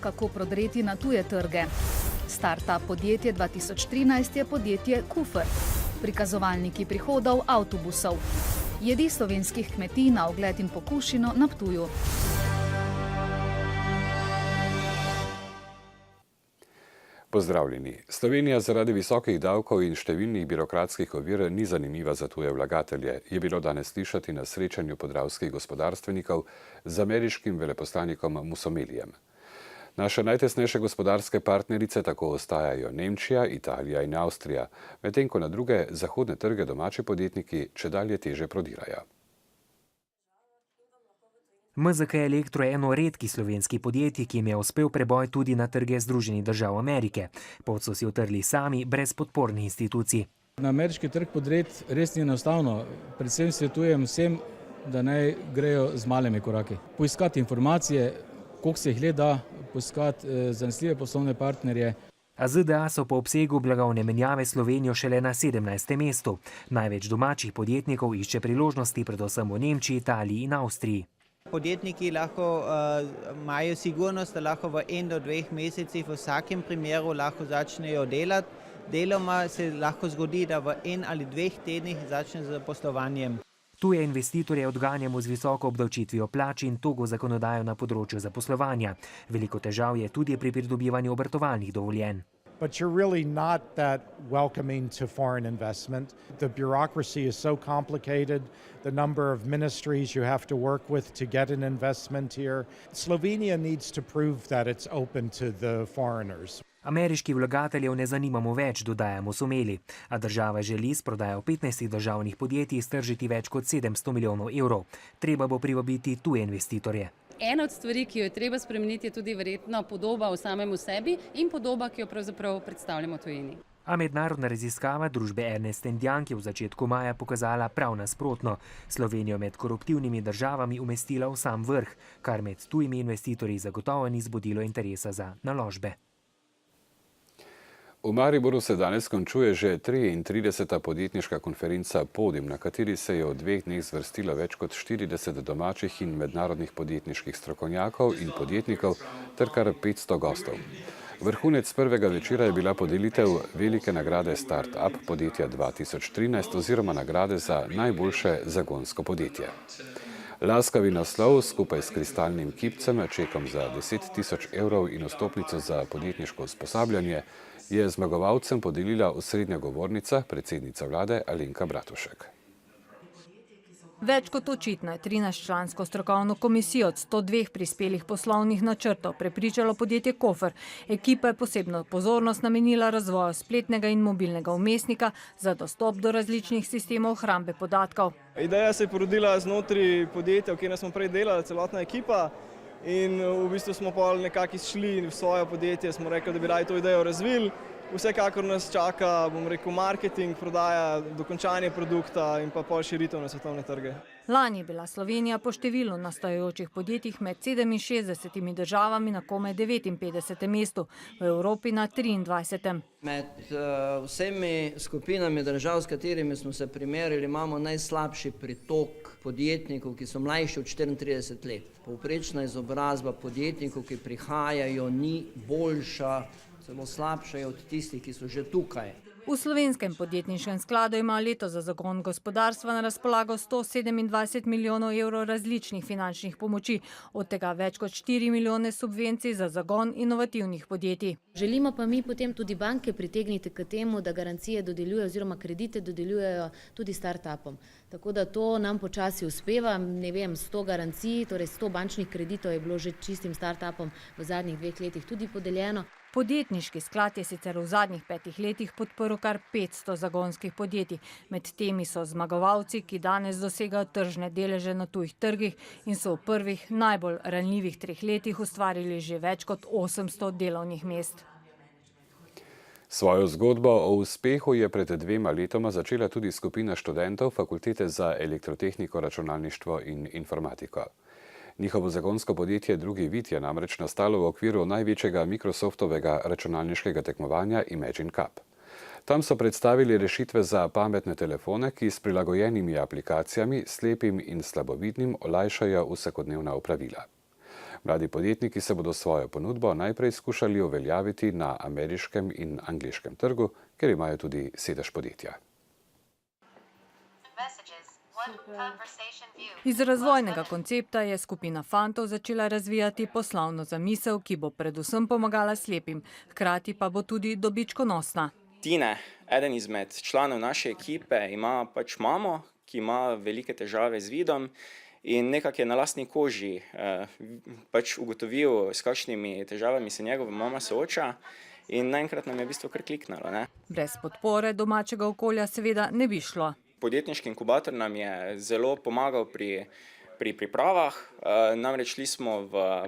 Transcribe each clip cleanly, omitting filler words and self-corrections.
kako prodreti na tuje trge. Startup podjetje 2013 je podjetje Kufer, prikazovalniki prihodov avtobusov. Jedi slovenskih kmetij na ogled in pokušino na Ptuju. Pozdravljeni. Slovenija zaradi visokih davkov in številnih birokratskih ovir ni zanimiva za tuje vlagatelje, je bilo danes slišati na srečanju podravskih gospodarstvenikov z ameriškim veleposlanikom Musomelijem. Naše najtesnejše gospodarske partnerice tako ostajajo Nemčija, Italija in Avstrija, medtem ko na druge zahodne trge domači podjetniki čedalje teže prodirajo. MZK Elektro je eno redkih slovenskih podjetij, ki jim je uspel preboj tudi na trge Združenih držav Amerike. Pot so si utrli sami, brez podpornih institucij. Na ameriški trg podreti res ni enostavno. Predvsem svetujem vsem, da naj grejo z malimi koraki. Poiskati informacije, koliko se jih le da, poiskati zanesljive poslovne partnerje. A ZDA so po obsegu blagovne menjave Slovenijo šele na 17. mestu. Največ domačih podjetnikov išče priložnosti predvsem v Nemčiji, Italiji in Avstriji. Podjetniki lahko imajo sigurnost, da lahko v 1 do 2 mesecih v vsakem primeru lahko začnejo delati. Deloma se lahko zgodi, da v 1 ali 2 tednih začne z poslovanjem. Tuje investitorje odganjamo z visoko obdavčitvijo plač in togo zakonodajo na področju zaposlovanja. Veliko težav je tudi pri pridobivanju obratovalnih dovoljenj. But you're really not that welcoming to foreign investment. The bureaucracy is so complicated, the number of ministries you have to work with to get an investment here. Slovenia needs to prove that it's open to the foreigners. Ameriških vlagateljev ne zanimamo več, dodajamo Musomeli, a država želi s prodajo 15 državnih podjetij stržiti več kot 700 milijonov evrov. Treba bo privabiti tuje investitorje. Ena od stvari, ki jo je treba spremeniti, je tudi verjetno podoba v samemu sebi in podoba, ki jo pravzaprav predstavljamo tujini. A mednarodna raziskava družbe Ernst & Young je v začetku maja pokazala prav nasprotno. Slovenijo med koruptivnimi državami umestila v sam vrh, kar med tujimi investitorji zagotovo ni zbudilo interesa za naložbe. V Mariboru se danes končuje že 33. podjetniška konferenca Podium, na kateri se je v 2 dneh zvrstilo več kot 40 domačih in mednarodnih podjetniških strokovnjakov in podjetnikov ter kar 500 gostov. Vrhunec prvega večera je bila podelitev velike nagrade Start-up podjetja 2013 oziroma nagrade za najboljše zagonsko podjetje. Laskavi naslov skupaj s kristalnim kipcem, čekom za 10 000 evrov in vstopnico za podjetniško usposabljanje je zmagovalcem podelila osrednja govornica, predsednica vlade Alenka Bratušek. Več kot očitno je 13-člansko strokovno komisijo od 102 prispelih poslovnih načrtov prepričalo podjetje Kofer. Ekipa je posebno pozornost namenila razvoju spletnega in mobilnega vmesnika za dostop do različnih sistemov hrambe podatkov. Ideja se je porodila znotraj podjetja, v katerem smo prej delali, celotna ekipa. In v bistvu smo pa nekako izšli v svoje podjetje, smo rekli, da bi radi to idejo razvili. Vsekakor nas čaka, marketing, prodaja, dokončanje produkta in pa pol širitev na svetovne trge. Lani je bila Slovenija po številu nastajajočih podjetjih med 67 državami na komaj 59. mestu, v Evropi na 23. Med vsemi skupinami držav, s katerimi smo se primerjali, imamo najslabši pritok podjetnikov, ki so mlajši od 34 let. Povprečna izobrazba podjetnikov, ki prihajajo, ni boljša, celo slabša je od tistih, ki so že tukaj. V Slovenskem podjetniškem skladu ima leto za zagon gospodarstva na razpolago 127 milijonov evrov različnih finančnih pomoči, od tega več kot 4 milijone subvencij za zagon inovativnih podjetij. Želimo pa mi potem tudi banke pritegniti k temu, da garancije dodeljujejo oziroma kredite dodeljujejo tudi startupom. Tako da to nam počasi uspeva, 100 garancij, torej 100 bančnih kreditov je bilo že čistim startupom v zadnjih 2 letih tudi podeljeno. Podjetniški sklad je sicer v zadnjih 5 letih podprl kar 500 zagonskih podjetij. Med temi so zmagovalci, ki danes dosegajo tržne deleže na tujih trgih in so v prvih najbolj ranljivih 3 letih ustvarili že več kot 800 delovnih mest. Svojo zgodbo o uspehu je pred 2 letoma začela tudi skupina študentov Fakultete za elektrotehniko, računalništvo in informatiko. Njihovo zagonsko podjetje Drugi vid je namreč nastalo v okviru največjega Microsoftovega računalniškega tekmovanja Imagine Cup. Tam so predstavili rešitve za pametne telefone, ki s prilagojenimi aplikacijami slepim in slabovidnim olajšajo vsakodnevna opravila. Mladi podjetniki se bodo svojo ponudbo najprej skušali uveljaviti na ameriškem in angleškem trgu, ker imajo tudi sedež podjetja. Iz razvojnega koncepta je skupina fantov začela razvijati poslovno zamisel, ki bo predvsem pomagala slepim, hkrati pa bo tudi dobičkonosna. Tine, eden izmed članov naše ekipe, ima pač mamo, ki ima velike težave z vidom in nekako je na lastni koži pač ugotovil, s kakšnimi težavami se njegova mama sooča in naenkrat nam je v bistvu kar kliknalo, ne. Brez podpore domačega okolja seveda ne bi šlo. Podjetniški inkubator nam je zelo pomagal pri pripravah, namreč šli smo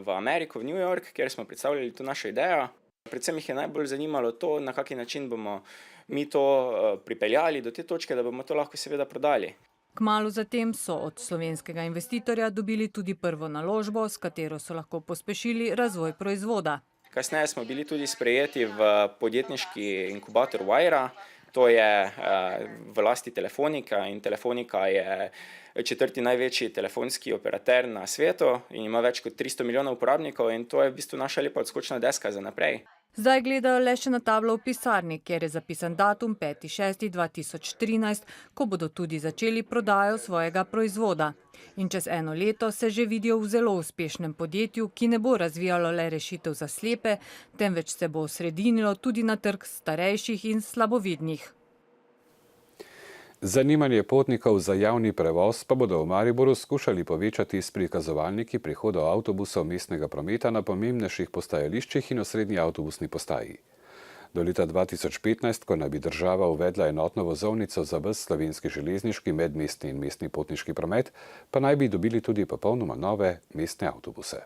v Ameriko, v New York, kjer smo predstavljali to našo idejo. Predvsem jih je najbolj zanimalo to, na kakšen način bomo mi to pripeljali do te točke, da bomo to lahko seveda prodali. Kmalu zatem so od slovenskega investitorja dobili tudi prvo naložbo, s katero so lahko pospešili razvoj proizvoda. Kasneje smo bili tudi sprejeti v podjetniški inkubator Wire. To je v lasti Telefonika in Telefonika je četrti največji telefonski operater na svetu in ima več kot 300 milijonov uporabnikov in to je v bistvu naša lepa odskočna deska za naprej. Zdaj gledajo le še na tablo v pisarni, kjer je zapisan datum 5.6.2013, ko bodo tudi začeli prodajo svojega proizvoda. In čez eno leto se že vidijo v zelo uspešnem podjetju, ki ne bo razvijalo le rešitev za slepe, temveč se bo osredinilo tudi na trg starejših in slabovidnih. Zanimanje potnikov za javni prevoz pa bodo v Mariboru skušali povečati s prikazovalniki prihodov avtobusov mestnega prometa na pomembnejših postajališčih in osrednji avtobusni postaji. Do leta 2015, ko naj bi država uvedla enotno vozovnico za ves slovenski železniški, medmestni in mestni potniški promet, pa naj bi dobili tudi popolnoma nove mestne avtobuse.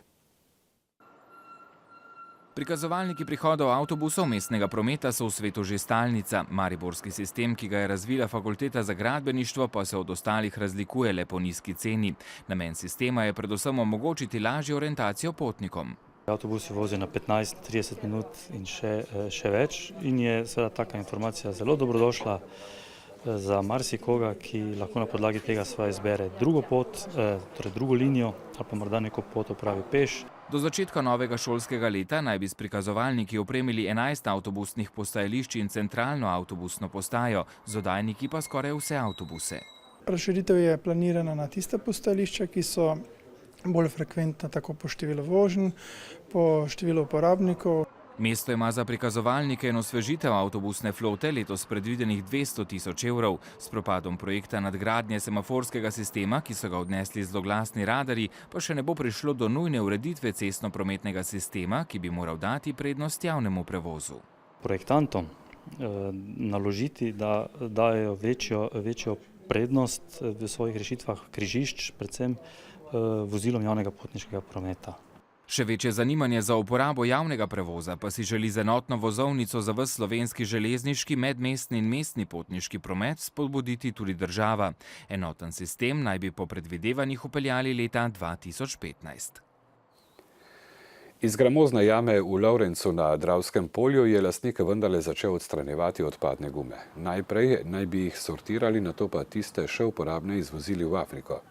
Prikazovalniki prihodov avtobusov mestnega prometa so v svetu že stalnica. Mariborski sistem, ki ga je razvila Fakulteta za gradbeništvo, pa se od ostalih razlikuje le po nizki ceni. Namen sistema je predvsem omogočiti lažjo orientacijo potnikom. Avtobusi vozijo na 15-30 minut in še več in je seveda taka informacija zelo dobrodošla za marsikoga, ki lahko na podlagi tega svoje izbere drugo pot, torej drugo linijo ali pa morda neko pot opravi peš. Do začetka novega šolskega leta naj bi s prikazovalniki opremili 11 avtobusnih postajališč in centralno avtobusno postajo, z oddajniki pa skoraj vse avtobuse. Razširitev je planirana na tiste postajališča, ki so bolj frekventna tako po številu voženj, po številu uporabnikov. Mesto ima za prikazovalnike in osvežitev avtobusne flote letos predvidenih 200 000 evrov. S propadom projekta nadgradnje semaforskega sistema, ki so ga odnesli zloglasni radarji, pa še ne bo prišlo do nujne ureditve cestno-prometnega sistema, ki bi moral dati prednost javnemu prevozu. Projektantom naložiti, da dajo večjo prednost v svojih rešitvah križišč, predvsem vozilom javnega potniškega prometa. Še večje zanimanje za uporabo javnega prevoza pa si želi z enotno vozovnico za ves slovenski železniški, medmestni in mestni potniški promet spodbuditi tudi država. Enoten sistem naj bi po predvidevanjih vpeljali leta 2015. Iz gramozne jame v Lovrencu na Dravskem polju je lastnik vendarle začel odstranjevati odpadne gume. Najprej naj bi jih sortirali, nato pa tiste še uporabne izvozili v Afriko.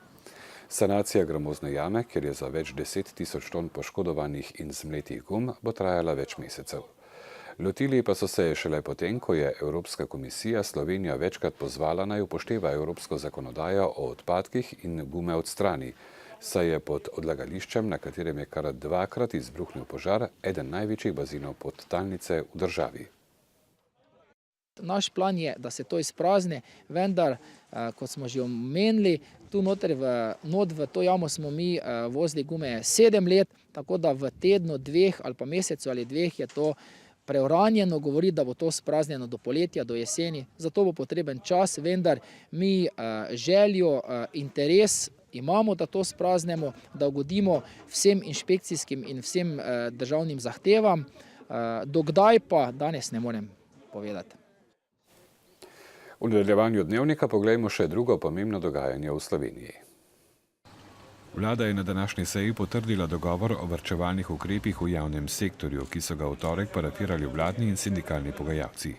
Sanacija gramozne jame, kjer je za več 10 000 ton poškodovanih in zmletih gum, bo trajala več mesecev. Lotili pa so se šele potem, ko je Evropska komisija Slovenijo večkrat pozvala naj upošteva evropsko zakonodajo o odpadkih in gume odstrani, saj je pod odlagališčem, na katerem je kar dvakrat izbruhnil požar, eden največjih bazinov podtalnice v državi. Naš plan je, da se to izprazni, vendar, kot smo že omenili, tu noter v to jamo smo mi vozili gume 7 let, tako da v tednu, dveh ali pa mesecu ali dveh je to preuranjeno, govori, da bo to spraznjeno do poletja, do jeseni. Zato bo potreben čas, vendar mi željo, interes imamo, da to spraznemo, da ugodimo vsem inšpekcijskim in vsem državnim zahtevam. Dokdaj pa danes ne morem povedati. V nadaljevanju dnevnika poglejmo še drugo pomembno dogajanje v Sloveniji. Vlada je na današnji seji potrdila dogovor o varčevalnih ukrepih v javnem sektorju, ki so ga v torek parafirali vladni in sindikalni pogajalci.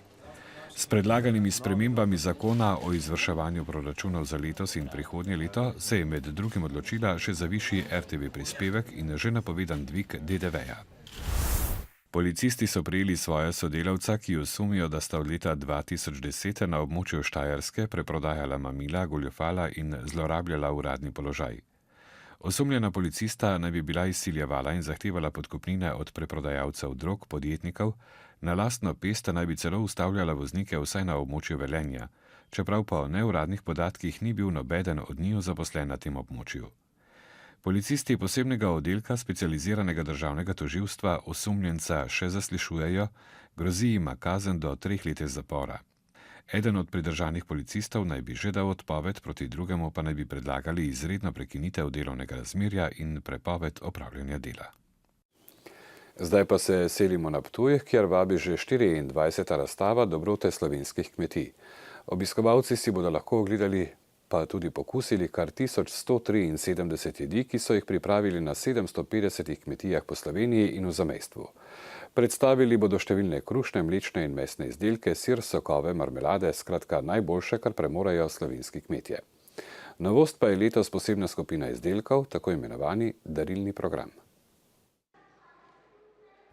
S predlaganimi spremembami zakona o izvrševanju proračunov za letos in prihodnje leto se je med drugim odločila še za višji RTV prispevek in že napovedan dvig DDV-ja. Policisti so prijeli svoje sodelavca, ki osumijo, da sta od leta 2010 na območju Štajerske preprodajala mamila, goljufala in zlorabljala uradni položaj. Osumljena policista naj bi bila izsiljevala in zahtevala podkupnine od preprodajalcev drog, podjetnikov, na lastno pest naj bi celo ustavljala voznike vsaj na območju Velenja, čeprav po neuradnih podatkih ni bil nobeden od njiju zaposlen na tem območju. Policisti posebnega oddelka specializiranega državnega tožilstva osumljenca še zaslišujejo, grozi jima kazen do 3 let zapora. Eden od pridržanih policistov naj bi že dal odpoved, proti drugemu pa naj bi predlagali izredno prekinitev delovnega razmerja in prepoved opravljanja dela. Zdaj pa se selimo na Ptuj, kjer vabi že 24. razstava dobrote slovenskih kmetij. Obiskovalci si bodo lahko ogledali pa tudi pokusili kar 1173 jedi, ki so jih pripravili na 750 kmetijah po Sloveniji in v zamejstvu. Predstavili bodo številne krušne, mlečne in mesne izdelke, sir, sokove, marmelade, skratka najboljše, kar premorejo slovenski kmetje. Novost pa je letos posebna skupina izdelkov, tako imenovani darilni program.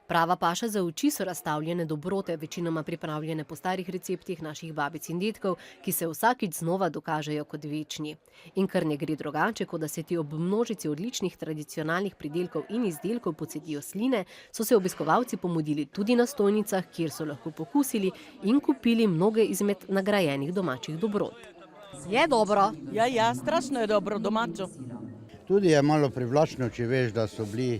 Prava paša za oči so razstavljene dobrote, večinoma pripravljene po starih receptih naših babic in dedkov, ki se vsakič znova dokažejo kot večni. In kar ne gre drugače, kot da se ti ob množici odličnih tradicionalnih pridelkov in izdelkov pocedijo sline, so se obiskovalci pomudili tudi na stojnicah, kjer so lahko pokusili in kupili mnoge izmed nagrajenih domačih dobrot. Je dobro. Ja, strašno je dobro, domačo. Tudi je malo privlačno, če veš, da so bili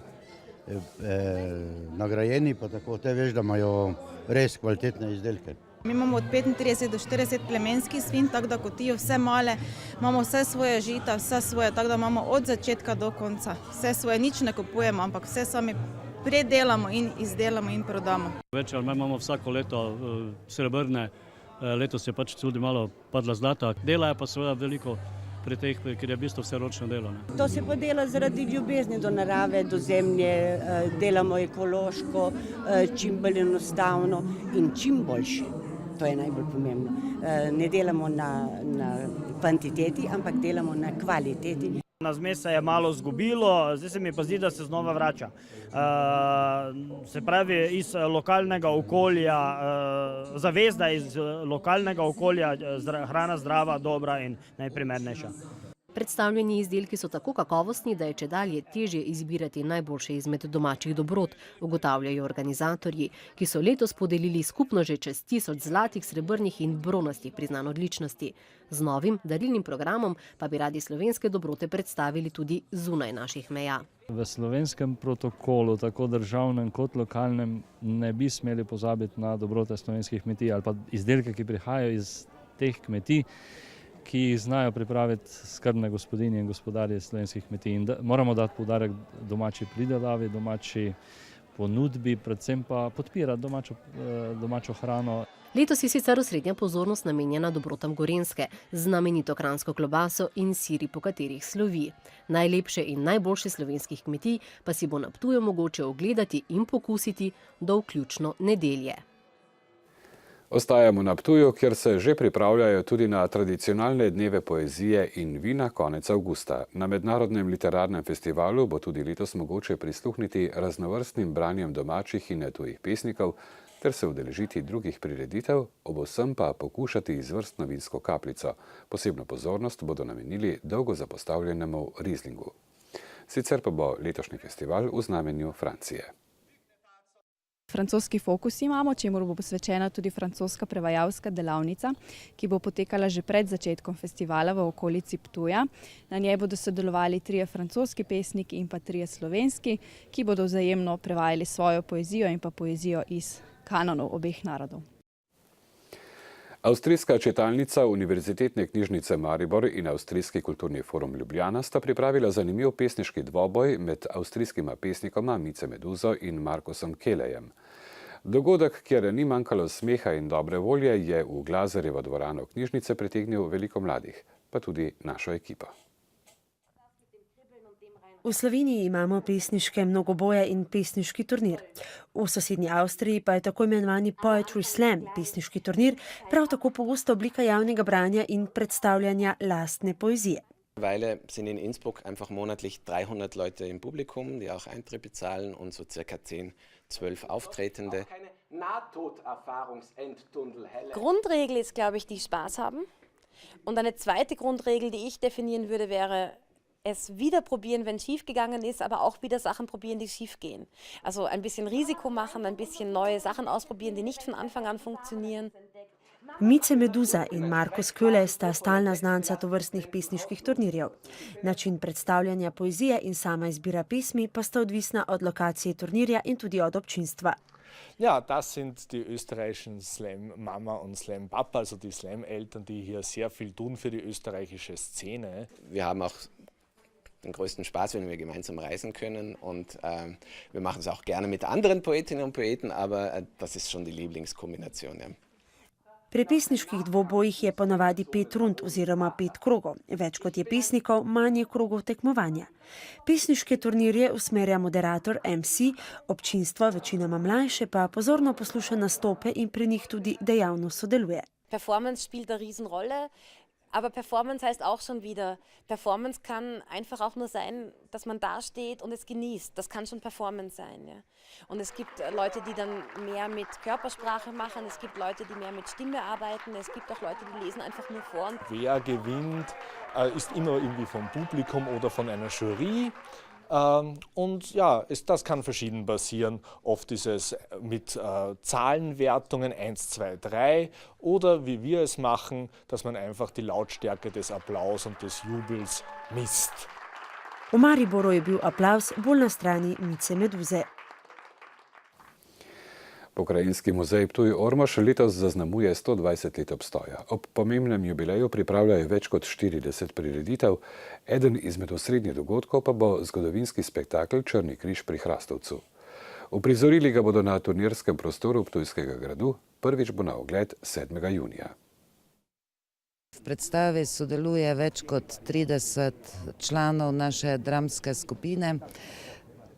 nagrajeni, pa tako te veš, da imajo res kvalitetne izdelke. Mi imamo od 35 do 40 plemenskih svin, tako da kotijo vse male, imamo vse svoje žita, vse svoje, tako da imamo od začetka do konca. Vse svoje, nič ne kupujemo, ampak vse sami predelamo in izdelamo in prodamo. Več ali manj imamo vsako leto srebrne, letos je pač tudi malo padla zlata. Dela je pa seveda veliko pri teh, ker je v bistvu vse ročno delo. To se pa dela zaradi ljubezni do narave, do zemlje, delamo ekološko, čim bolj enostavno in čim boljše. To je najbolj pomembno. Ne delamo na kvantiteti, ampak delamo na kvaliteti. Na zmes se je malo zgubilo, zdaj se mi pa zdi, da se znova vrača. Se pravi, iz lokalnega okolja, zavezda iz lokalnega okolja, hrana zdrava, dobra in najprimernejša. Predstavljeni izdelki so tako kakovostni, da je čedalje težje izbirati najboljše izmed domačih dobrot, ugotavljajo organizatorji, ki so letos podelili skupno že čez 1000 zlatih, srebrnih in bronastih priznanj odličnosti. Z novim darilnim programom pa bi radi slovenske dobrote predstavili tudi zunaj naših meja. V slovenskem protokolu, tako državnem kot lokalnem, ne bi smeli pozabiti na dobrote slovenskih kmetij ali pa izdelke, ki prihajajo iz teh kmetij, ki jih znajo pripraviti skrbne gospodinje in gospodarje slovenskih kmetij. In moramo dati poudarek domači pridelavi, domači ponudbi, predvsem pa podpirati domačo hrano. Letos je sicer osrednja pozornost namenjena dobrotam Gorenjske, znamenito kranjsko klobaso in siri, po katerih slovi. Najlepše in najboljše slovenskih kmetij pa si bo na Ptuju mogoče ogledati in pokusiti do vključno nedelje. Ostajamo na Ptuju, kjer se že pripravljajo tudi na tradicionalne dneve poezije in vina konec avgusta. Na mednarodnem literarnem festivalu bo tudi letos mogoče prisluhniti raznovrstnim branjem domačih in tujih pesnikov ter se udeležiti drugih prireditev, ob vsem pa pokušati izvrstno vinsko kapljico. Posebno pozornost bodo namenili dolgo zapostavljenemu Rieslingu. Sicer pa bo letošnji festival v znamenju Francije. Francoski fokus imamo, čemur bo posvečena tudi francoska prevajalska delavnica, ki bo potekala že pred začetkom festivala v okolici Ptuja. Na njej bodo sodelovali 3 francoski pesniki in pa 3 slovenski, ki bodo vzajemno prevajali svojo poezijo in pa poezijo iz kanonov obeh narodov. Avstrijska čitalnica Univerzitetne knjižnice Maribor in Avstrijski kulturni forum Ljubljana sta pripravila zanimiv pesniški dvoboj med avstrijskima pesnikoma Mice Meduzo in Markusom Kelejem. Dogodek, kjer ni manjkalo smeha in dobre volje, je v Glazerjevo dvorano knjižnice pritegnil veliko mladih, pa tudi našo ekipo. V Sloveniji imamo pesniške mnogoboje in pesniški turnir. V sosednji Avstriji pa je tako imenovani Poetry Slam, pesniški turnir, prav tako pogosta oblika javnega branja in predstavljanja lastne poezije. Mittlerweile sind in Innsbruck einfach monatlich 300 Leute im Publikum, die auch Eintritt bezahlen und so circa 10, 12 Auftretende. Grundregel ist, glaube ich, die Spaß haben. Und eine zweite Grundregel, die ich definieren würde, wäre, es wieder probieren, wenn es schief gegangen ist, aber auch wieder Sachen probieren, die schief gehen. Also ein bisschen Risiko machen, ein bisschen neue Sachen ausprobieren, die nicht von Anfang an funktionieren. Mice Meduza in Markus Köhle sta stalna znanca tovrstnih pesniških turnirjev. Način predstavljanja poezije in sama izbira pesmi pa sta odvisna od lokacije turnirja in tudi od občinstva. Ja, das sind die österreichischen Slam Mama und Slam Papa, also die Slam Eltern, die hier sehr viel tun für die österreichische Szene. Wir haben auch den größten Spaß, wenn wir gemeinsam reisen können und wir machen es auch gerne mit anderen Poetinnen und Poeten, aber das ist schon die Lieblingskombination. Ja. Pri pesniških dvobojih je ponavadi 5 rund oziroma 5 krogov. Več kot je pesnikov, manj je krogov tekmovanja. Pesniške turnirje usmerja moderator MC, občinstvo, večinoma mlajše, pa pozorno posluša nastope in pri njih tudi dejavno sodeluje. Performance spielt eine Riesenrolle. Aber Performance heißt auch schon wieder, Performance kann einfach auch nur sein, dass man da steht und es genießt. Das kann schon Performance sein. Ja. Und es gibt Leute, die dann mehr mit Körpersprache machen, es gibt Leute, die mehr mit Stimme arbeiten, es gibt auch Leute, die lesen einfach nur vor. Wer gewinnt, ist immer irgendwie vom Publikum oder von einer Jury. Und ja, das kann verschieden passieren. Oft ist es mit Zahlenwertungen 1, 2, 3 oder wie wir es machen, dass man einfach die Lautstärke des Applaus und des Jubels misst. V Mariboru je bil aplavz bolj na strani Mice Meduze. Pokrajinski muzej Ptuj-Ormož letos zaznamuje 120 let obstoja. Ob pomembnem jubileju pripravljajo več kot 40 prireditev, eden izmed osrednjih dogodkov pa bo zgodovinski spektakel Črni križ pri Hrastovcu. Uprizorili ga bodo na turnirskem prostoru Ptujskega gradu, prvič bo na ogled 7. junija. V predstavi sodeluje več kot 30 članov naše dramske skupine.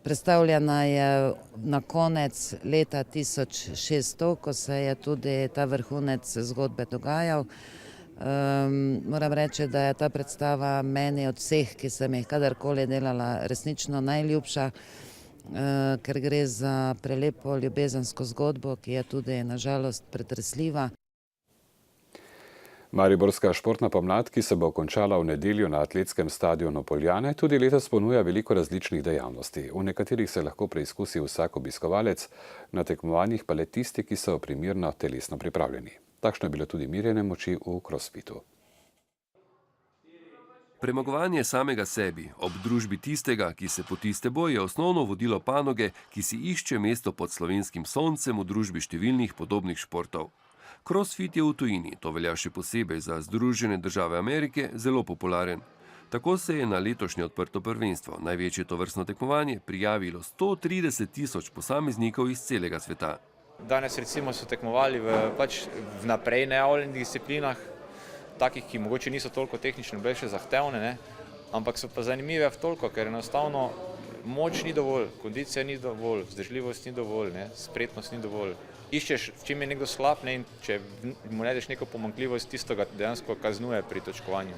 Predstavljena je na konec leta 1600, ko se je tudi ta vrhunec zgodbe dogajal. Moram reči, da je ta predstava meni od vseh, ki sem jih kadarkoli delala, resnično najljubša, ker gre za prelepo ljubezensko zgodbo, ki je tudi na žalost pretresljiva. Mariborska športna pomlad, ki se bo končala v nedeljo na atletskem stadionu Poljane, tudi letos ponuja veliko različnih dejavnosti. V nekaterih se lahko preizkusi vsak obiskovalec, na tekmovanjih pa le tisti, ki so primerno telesno pripravljeni. Takšno je bilo tudi merjenje moči v crossfitu. Premagovanje samega sebi ob družbi tistega, ki se potiste boj, je osnovno vodilo panoge, ki si išče mesto pod slovenskim soncem v družbi številnih podobnih športov. Crossfit je v tujini, to velja še posebej za Združene države Amerike, zelo popularen. Tako se je na letošnje odprto prvenstvo, največje tovrstno tekmovanje, prijavilo 130 000 posameznikov iz celega sveta. Danes recimo so tekmovali v vnaprej najavljenih disciplinah, takih, ki mogoče niso toliko tehnično bile še zahtevne, ampak so pa zanimive v toliko, ker enostavno moč ni dovolj, kondicija ni dovolj, vzdržljivost ni dovolj, spretnost ni dovolj. Iščeš, v čem je nekdo slab, in če mu najdeš neko pomanjkljivost, tisto ga dejansko kaznuje pri točkovanju.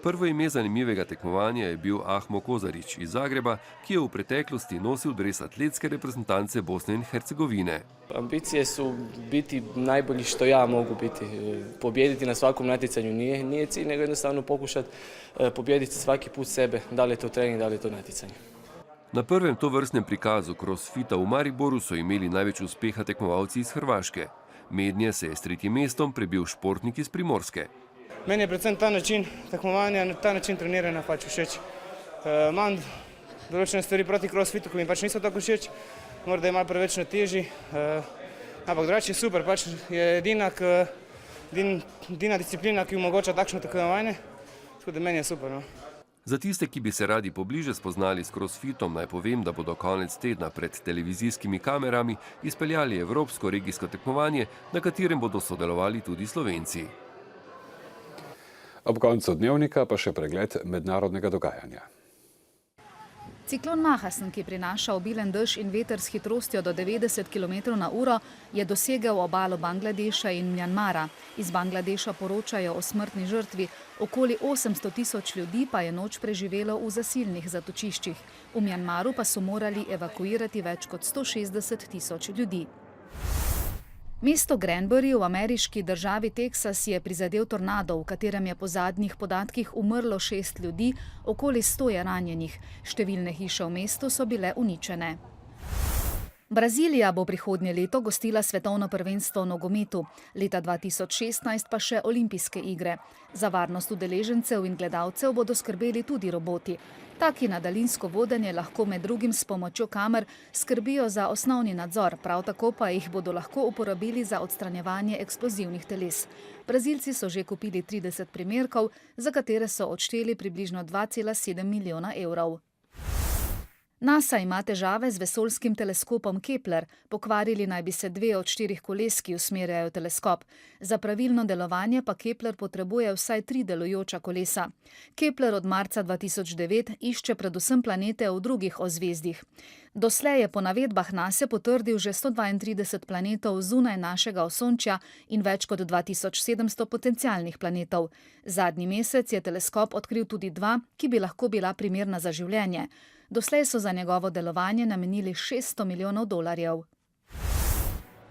Prvo ime zanimivega tekmovanja je bil Ahmo Kozarič iz Zagreba, ki je v preteklosti nosil dres atletske reprezentance Bosne in Hercegovine. Ambicije su biti najbolji što ja mogu biti. Pobijediti na svakom natjecanju nije cilj, nego jednostavno pokušati pobijediti svaki put sebe, da li je to trening, da li je to natjecanje. Na prvem tovrstnem prikazu crossfita v Mariboru so imeli največ uspeha tekmovalci iz Hrvaške. Mednje se je s 3. mestom prebil športnik iz Primorske. Meni je predvsem ta način tekmovanja, ta način treniranja pač všeč. Imam določene stvari proti crossfitu, ki mi pač niso tako všeč, morda je malo preveč na teži, ampak drugače je super, pač je edina disciplina, ki omogoča takšno tekmovanje, tako da meni je super. Za tiste, ki bi se radi pobliže spoznali s crossfitom, naj povem, da bodo konec tedna pred televizijskimi kamerami izpeljali evropsko regijsko tekmovanje, na katerem bodo sodelovali tudi Slovenci. Ob koncu dnevnika pa še pregled mednarodnega dogajanja. Ciklon Mahasen, ki prinaša obilen dež in veter s hitrostjo do 90 km/h, je dosegel obalo Bangladeša in Mjanmara. Iz Bangladeša poročajo o smrtni žrtvi, okoli 800 tisoč ljudi pa je noč preživelo v zasilnih zatočiščih. V Mjanmaru pa so morali evakuirati več kot 160 tisoč ljudi. Mesto Granbury v ameriški državi Teksas je prizadel tornado, v katerem je po zadnjih podatkih umrlo 6 ljudi, okoli 100 je ranjenih. Številne hiše v mestu so bile uničene. Brazilija bo prihodnje leto gostila svetovno prvenstvo v nogometu, leta 2016 pa še olimpijske igre. Za varnost udeležencev in gledalcev bodo skrbeli tudi roboti. Taki na daljinsko vodenje lahko med drugim s pomočjo kamer skrbijo za osnovni nadzor, prav tako pa jih bodo lahko uporabili za odstranjevanje eksplozivnih teles. Brazilci so že kupili 30 primerkov, za katere so odšteli približno 2,7 milijona evrov. NASA ima težave z vesoljskim teleskopom Kepler, pokvarili naj bi se 2 od 4 koles, ki usmerjajo teleskop. Za pravilno delovanje pa Kepler potrebuje vsaj 3 delujoča kolesa. Kepler od marca 2009 išče predvsem planete v drugih ozvezdjih. Doslej je po navedbah NASA potrdil že 132 planetov zunaj našega osončja in več kot 2700 potencialnih planetov. Zadnji mesec je teleskop odkril tudi 2, ki bi lahko bila primerna za življenje. Doslej so za njegovo delovanje namenili $600 milijonov.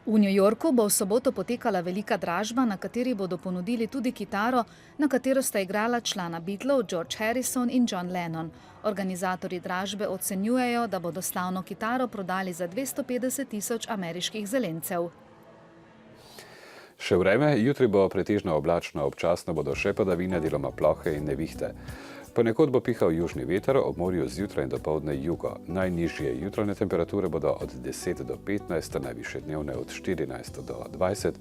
V New Yorku bo v soboto potekala velika dražba, na kateri bodo ponudili tudi kitaro, na katero sta igrala člana Beatlov George Harrison in John Lennon. Organizatorji dražbe ocenjujejo, da bodo slavno kitaro prodali za 250 tisoč ameriških zelencev. Še vreme, jutri bo pretežno oblačno, občasno bodo še padavine, deloma plohe in nevihte. Ponekod bo pihal južni veter, ob morju zjutraj in dopoldne jugo. Najnižje jutranje temperature bodo od 10 do 15, najvišje dnevne od 14 do 20,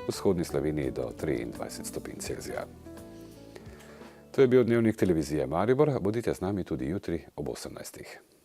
v vzhodni Sloveniji do 23 stopinj Celzija. To je bil dnevnik televizije Maribor, bodite z nami tudi jutri ob 18.